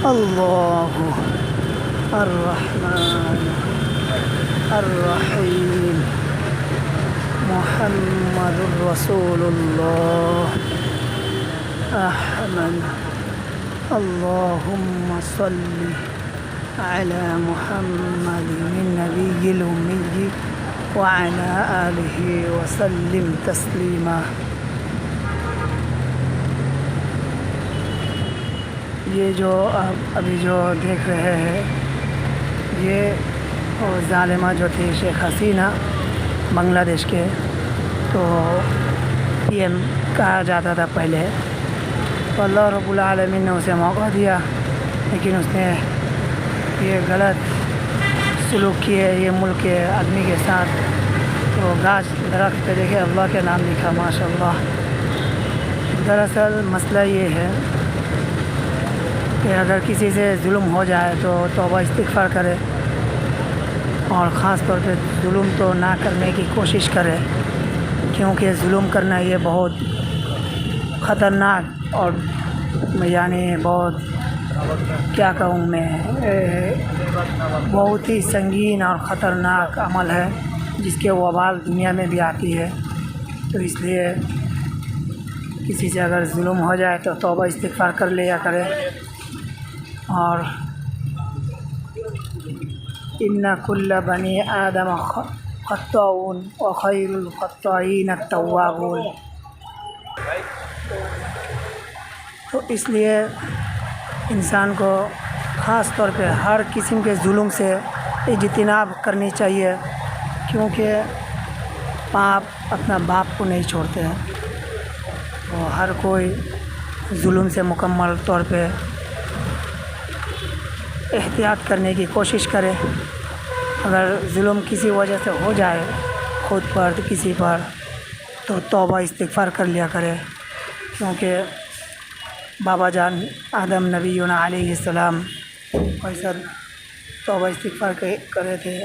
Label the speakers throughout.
Speaker 1: اللہ الرحمن الرحیم محمد رسول اللہ احمد اللہم صلی علی محمد النبی الامی وعلی آلہ وسلم تسلیما۔ یہ جو آپ ابھی جو دیکھ رہے ہیں یہ وہ ظالمہ جو تھی شیخ حسینہ بنگلہ دیش کے، تو پی ایم کہا جاتا تھا پہلے، تو اللہ رب العالمین نے اسے موقع دیا، لیکن اس نے یہ غلط سلوک کیے یہ ملک کے آدمی کے ساتھ۔ تو گاچھ درخت پہ دیکھے اللہ کے نام لکھا، ماشاء اللہ۔ دراصل مسئلہ یہ ہے کہ اگر کسی سے ظلم ہو جائے تو توبہ استغفار کرے، اور خاص طور پہ ظلم تو نہ کرنے کی کوشش کرے، کیونکہ ظلم کرنا یہ بہت خطرناک اور یعنی بہت کیا کہوں میں بہت ہی سنگین اور خطرناک عمل ہے، جس کے وبال دنیا میں بھی آتی ہے۔ تو اس لیے کسی سے اگر ظلم ہو جائے تو توبہ استغفار کر لیا کرے، اور ان کل بنی آدم خطاؤون وخیر الخطائین التوابون۔ تو اس لیے انسان کو خاص طور پہ ہر قسم کے ظلم سے اجتناب کرنی چاہیے، کیونکہ باپ اپنا باپ کو نہیں چھوڑتے ہیں۔ تو ہر کوئی ظلم سے مکمل طور پہ احتیاط کرنے کی کوشش کرے۔ اگر ظلم کسی وجہ سے ہو جائے خود پر کسی پر، تو توبہ استغفار کر لیا کرے، کیونکہ بابا جان آدم نبینا علیہ السلام ویسا توبہ استغفار کرے تھے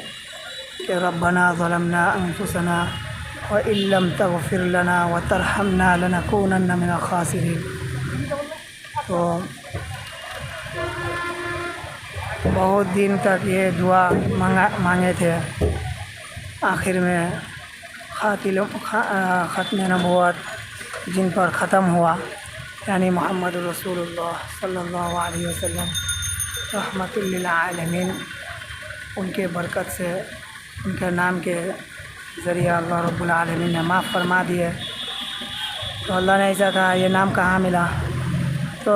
Speaker 1: کہ ربنا ظلمنا انفسنا وان لم تغفر لنا وترحمنا لنکونن من الخاسرین۔ تو بہت دن تک یہ دعا مانگے تھے، آخر میں ختم نبوت جن پر ختم ہوا، یعنی محمد رسول اللہ صلی اللہ علیہ وسلم رحمت للعالمین، ان کے برکت سے ان کے نام کے ذریعہ اللہ رب العالمین نے معاف فرما دیے۔ تو اللہ نے ایسا کہا یہ نام کہاں ملا؟ تو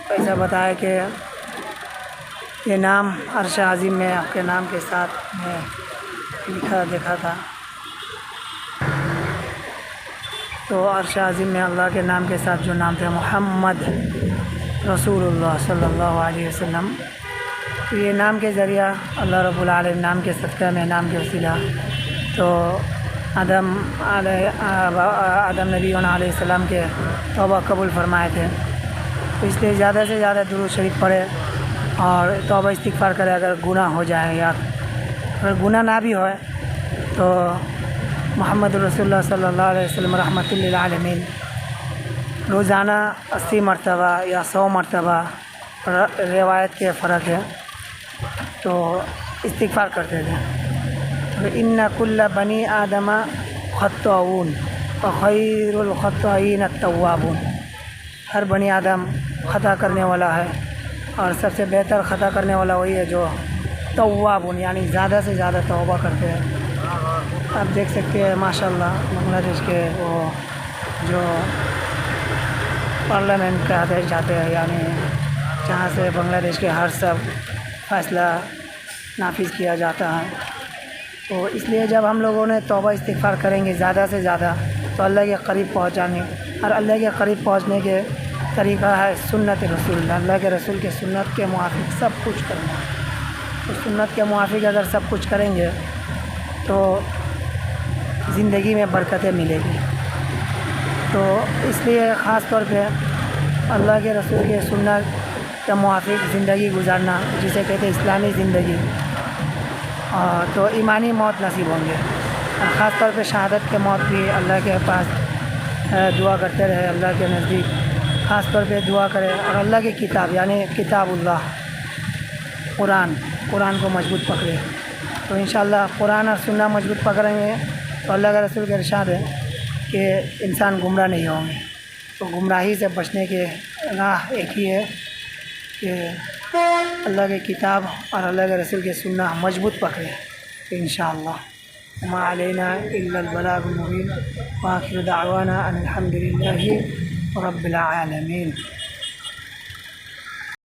Speaker 1: ایسا بتایا کہ یہ نام عرش عظیم میں آپ کے نام کے ساتھ میں لکھا دیکھا تھا۔ تو عرش عظیم میں اللہ کے نام کے ساتھ جو نام تھا محمد رسول اللہ صلی اللہ علیہ وسلم، تو یہ نام کے ذریعہ اللہ رب العالمین نام کے صدقہ میں نام کے وسیلہ تو آدم نبینا علیہ السلام کے توبہ قبول فرمائے تھے۔ تو اس لیے زیادہ سے زیادہ درود شریف پڑھے اور توبہ استغفار کرے۔ اگر گناہ ہو جائے یا اگر گناہ نہ بھی ہوئے تو محمد رسول اللہ صلی اللہ علیہ وسلم رحمت للعالمین روزانہ 80 مرتبہ یا 100 مرتبہ روایت کے فرق ہے، تو استغفار کرتے تھے۔ تو ان کل بنی آدم خطاؤون وخیر الخطائین التوابون۔ ہر بنی آدم خطا کرنے والا ہے، اور سب سے بہتر خطا کرنے والا وہی ہے جو توابون یعنی زیادہ سے زیادہ توبہ کرتے ہیں۔ آپ دیکھ سکتے ہیں ماشاءاللہ بنگلہ دیش کے وہ جو پارلیمنٹ کے آدیش جاتے ہیں، یعنی جہاں سے بنگلہ دیش کے ہر سب فیصلہ نافذ کیا جاتا ہے۔ تو اس لیے جب ہم لوگوں نے توبہ استغفار کریں گے زیادہ سے زیادہ، تو اللہ کے قریب پہنچانے، اور اللہ کے قریب پہنچنے کے طریقہ ہے سنت رسول اللہ، اللہ کے رسول کے سنت کے موافق سب کچھ کرنا۔ تو سنت کے موافق اگر سب کچھ کریں گے تو زندگی میں برکتیں ملے گی۔ تو اس لیے خاص طور پہ اللہ کے رسول کے سنت کے موافق زندگی گزارنا، جسے کہتے ہیں اسلامی زندگی، تو ایمانی موت نصیب ہوں گے۔ اور خاص طور پہ شہادت کے موت بھی اللہ کے پاس دعا کرتے رہے، اللہ کے نزدیک خاص طور پہ دعا کرے اور اللہ کی کتاب یعنی کتاب اللہ قرآن کو مضبوط پکڑے. تو انشاءاللہ قرآن اور سنت مضبوط پکڑیں گے تو اللہ کے رسول کے ارشاد ہے کہ انسان گمراہ نہیں ہوں گے. تو گمراہی سے بچنے کے راہ ایک ہی ہے کہ اللہ کی کتاب اور اللہ کے رسول کے سنت مضبوط پکڑے انشاءاللہ. وما علینا الا البلاغ المبین وآخر دعوانا ان الحمد للہ رب العالمین.